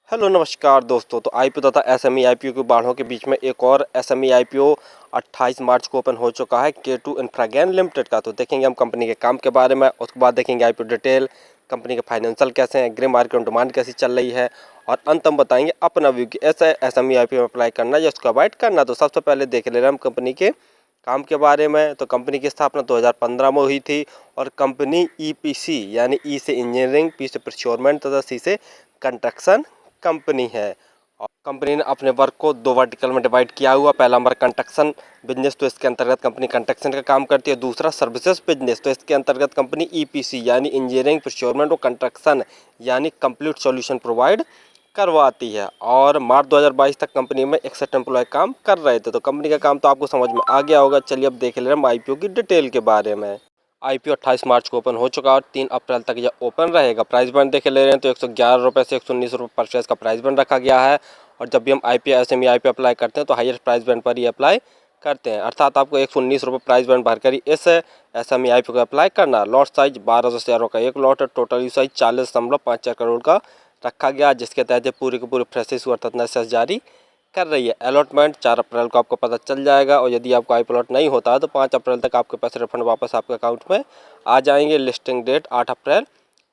Hello नमस्कार दोस्तों। तो आईपीओ तथा एसएमई आईपीओ की बाढ़ों के बीच में एक और एसएमई आईपीओ 28 मार्च को ओपन हो चुका है K2 इंफ्रागैन लिमिटेड का। तो देखेंगे हम कंपनी के काम के बारे में, उसके बाद देखेंगे आईपीओ डिटेल, कंपनी के फाइनेंशियल कैसे हैं, ग्रे मार्केट में डिमांड कैसी चल रही है, और अंत में बताएंगे अपना व्यू कि ऐसे एसएमई आईपीओ में अप्लाई करना या उसको अवॉइड करना। तो सबसे पहले देख ले रहे हम कंपनी के काम के बारे में। तो कंपनी की स्थापना 2015 में हुई थी और कंपनी ईपीसी यानी ई से इंजीनियरिंग, पी से प्रोक्योरमेंट तथा सी से कंस्ट्रक्शन कंपनी है। और कंपनी ने अपने वर्क को दो वर्टिकल में डिवाइड किया हुआ। पहला नंबर कंस्ट्रक्शन बिजनेस, तो इसके अंतर्गत कंपनी कंस्ट्रक्शन का काम करती है। दूसरा सर्विसेज बिजनेस, तो इसके अंतर्गत कंपनी ईपीसी यानी इंजीनियरिंग, प्रोक्योरमेंट और कंस्ट्रक्शन यानी कंप्लीट सॉल्यूशन प्रोवाइड करवाती है। और मार्च 2022 तक कंपनी में 61 एम्प्लॉय काम कर रहे थे। तो कंपनी का काम तो आपको समझ में आ गया होगा। चलिए अब देख ले रहे हैं आईपीओ की डिटेल के बारे में। आईपीओ 28 मार्च को ओपन हो चुका और 3 अप्रैल तक यह ओपन रहेगा। प्राइस बैंड देख ले रहे हैं तो 111 रुपये से 119 रुपये पर शेयर का प्राइस बैंड रखा गया है। और जब भी हम आईपीओ एसएमई आईपीओ अप्लाई करते हैं तो हाईएस्ट प्राइस बैंड पर ही अप्लाई करते हैं, अर्थात आपको 119 रुपये प्राइस बैंड भरकर ही इस एसएमई आईपीओ को अप्लाई करना। लॉट साइज 1200 शेयरों का एक लॉट है। टोटल यू साइज 40.54 करोड़ का रखा गया, जिसके तहत पूरी की पूरी फ्रेश इशू अर्थात नसेस जारी कर रही है। अलॉटमेंट 4 अप्रैल को आपको पता चल जाएगा और यदि आपको आईपीओ अलॉट नहीं होता है तो 5 अप्रैल तक आपके पैसे रिफंड वापस आपके अकाउंट में आ जाएंगे। लिस्टिंग डेट 8 अप्रैल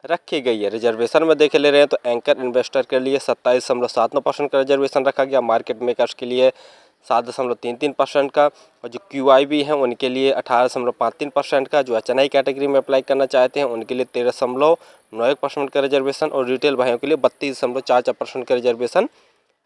रखी गई है। रिजर्वेशन में देख ले रहे हैं तो एंकर इन्वेस्टर के लिए 27.79% का रिजर्वेशन रखा गया। मार्केट मेकर्स के लिए 7.33% का, और जो QIB हैं उनके लिए 18.53% का। जो HNI कैटेगरी में अप्लाई करना चाहते हैं उनके लिए 13.91% का रिजर्वेशन, और रिटेल भाइयों के लिए 32.44% का रिजर्वेशन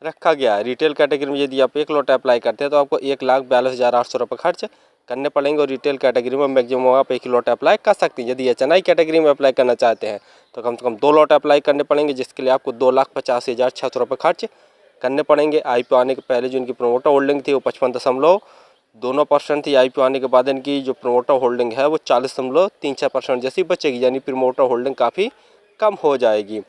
रखा गया है। रिटेल कैटेगरी में यदि आप एक लॉट अप्लाई करते हैं तो आपको 1,42,800 रुपये खर्च करने पड़ेंगे, और रिटेल कैटेगरी में मैक्सिमम आप एक ही लॉट अप्लाई कर सकते हैं। यदि HNI कैटेगरी में अप्लाई करना चाहते हैं तो कम से कम 2 लॉट अप्लाई करने पड़ेंगे, जिसके लिए आपको 2,85,600 रुपये खर्च करने पड़ेंगे। आईपीओ आने के पहले जो इनकी प्रोमोटर होल्डिंग थी वो 55.2% थी। आईपीओ आने के बाद इनकी जो प्रोमोटर होल्डिंग है वो 40.36% जैसी बचेगी, यानी प्रोमोटर होल्डिंग काफ़ी कम हो जाएगी।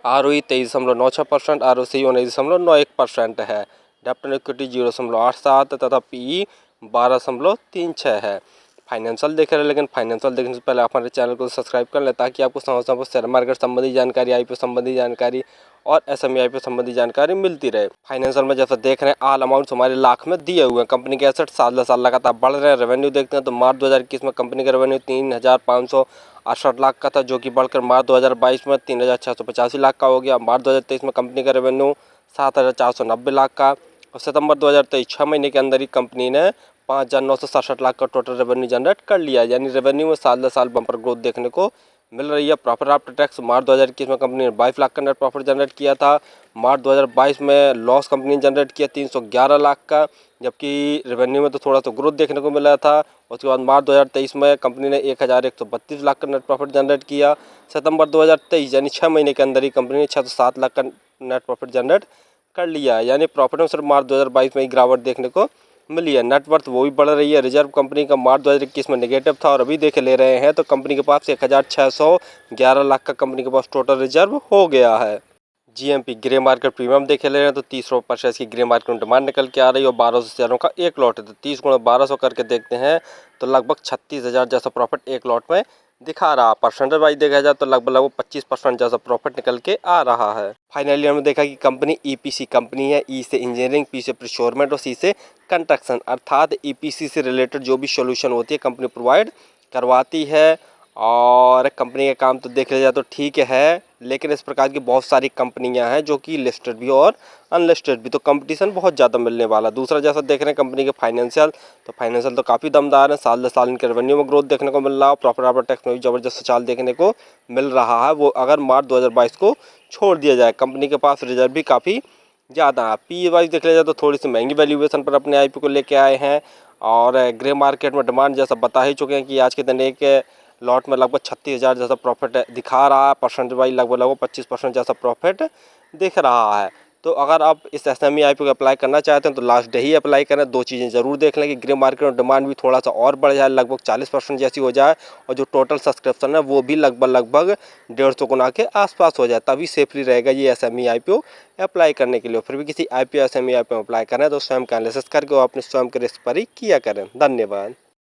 ROE 23.96%, ROCE 19.91% है। डेप्ट एंड इक्विटी 0.87 तथा PE 12.36 है। फाइनेंशियल देख रहे हैं, लेकिन फाइनेंशियल देखने से पहले आप हमारे चैनल को सब्सक्राइब कर लें ताकि आपको समय समय पर शेयर मार्केट संबंधी जानकारी, आईपीओ संबंधी जानकारी और एसएमई आईपीओ संबंधी जानकारी मिलती रहे। फाइनेंशियल में जैसा देख रहे हैं ऑल अमाउंट्स हमारे लाख में दिए हुए हैं। कंपनी के एसेट साल साल लगातार बढ़ रहे हैं। रेवेन्यू देखते हैं तो मार्च 2021 में कंपनी का रेवेन्यू 3,568 लाख का था, जो कि बढ़कर मार्च 2022 में 3,685 लाख का हो गया। मार्च 2023 में कंपनी का रेवेन्यू 7,490 लाख का, और सितंबर 2023 6 महीने के अंदर ही कंपनी ने 5,967 लाख का टोटल रेवेन्यू जनरेट कर लिया। यानी रेवेन्यू में साल दर साल बम्पर ग्रोथ देखने को मिल रही है। प्रॉफिट आफ्टर टैक्स मार्च 2021 में कंपनी ने 22 लाख का नेट प्रॉफिट जनरेट किया था। मार्च 2022 में लॉस कंपनी ने जनरेट किया 311 लाख का, जबकि रेवेन्यू में तो थोड़ा सा ग्रोथ देखने को मिला था। उसके बाद मार्च 2023 में कंपनी ने 1,132 लाख का नेट प्रॉफिट जनरेट किया। सितंबर 2023 यानी 6 महीने के अंदर ही कंपनी ने 607 लाख का नेट प्रॉफिट जनरेट कर लिया है। यानी प्रॉफिट में सिर्फ मार्च 2022 में ही गिरावट देखने को मिली है। नेटवर्थ वो भी बढ़ रही है। रिजर्व कंपनी का मार्च 2021 में नेगेटिव था और अभी देख ले रहे हैं तो कंपनी के पास 1,611 लाख का कंपनी के पास टोटल रिजर्व हो गया है। GMP ग्रे मार्केट प्रीमियम देख ले रहे हैं तो 30 रुपये पर शेयर की ग्रे मार्केट में डिमांड निकल के आ रही है और 1200 शेयरों का एक लॉट है। तो 30 गुणा 1200 करके देखते हैं तो लगभग 36,000 जैसा प्रॉफिट एक लॉट में दिखा रहा। परसेंटेज वाइज देखा जाए तो लगभग 25% जैसा प्रॉफिट निकल के आ रहा है। फाइनली हमने देखा कि कंपनी EPC कंपनी है। E से इंजीनियरिंग, P से प्रोक्योरमेंट और C से कंस्ट्रक्शन, अर्थात EPC से रिलेटेड जो भी सॉल्यूशन होती है कंपनी प्रोवाइड करवाती है। और कंपनी का काम तो देख लिया जाए तो ठीक है, लेकिन इस प्रकार की बहुत सारी कंपनियां हैं जो कि लिस्टेड भी और अनलिस्टेड भी, तो कंपटीशन बहुत ज़्यादा मिलने वाला। दूसरा जैसा देख रहे हैं कंपनी के फाइनेंशियल, तो फाइनेंशियल तो काफ़ी दमदार है। साल दर साल इनके रेवेन्यू में ग्रोथ देखने को मिल रहा है। प्रॉफिट आफ्टर टैक्स में भी ज़बरदस्त चाल देखने को मिल रहा है। वो अगर मार्च 2022 को छोड़ दिया जाए, कंपनी के पास रिजर्व भी काफ़ी ज़्यादा है। PE वाइज देख लिया जाए तो थोड़ी सी महंगी वैल्यूएशन पर अपने आईपीओ को लेके आए हैं। और ग्रे मार्केट में डिमांड जैसा बता ही चुके हैं कि आज के दिन एक लॉट में लगभग 36,000 जैसा प्रॉफिट दिखा रहा है। परसेंट वाइज लगभग 25% जैसा प्रॉफिट दिख रहा है। तो अगर आप इस एसएमई आईपीओ को अप्लाई करना चाहते हैं तो लास्ट डे ही अप्लाई करें। 2 चीज़ें ज़रूर देख लें कि ग्रे मार्केट में डिमांड भी थोड़ा सा और बढ़ जाए, लगभग 40% जैसी हो जाए, और जो टोटल सब्सक्रिप्शन है वो भी लगभग 150 गुना के आसपास हो जाए, तभी सेफली रहेगा ये एसएमई आईपीओ अप्लाई करने के लिए। फिर भी किसी आईपीओ एसएमई आईपीओ अप्लाई करें तो स्वयं का एनालिसिस करके वो अपने स्वयं के रिस्क पर ही किया करें। धन्यवाद।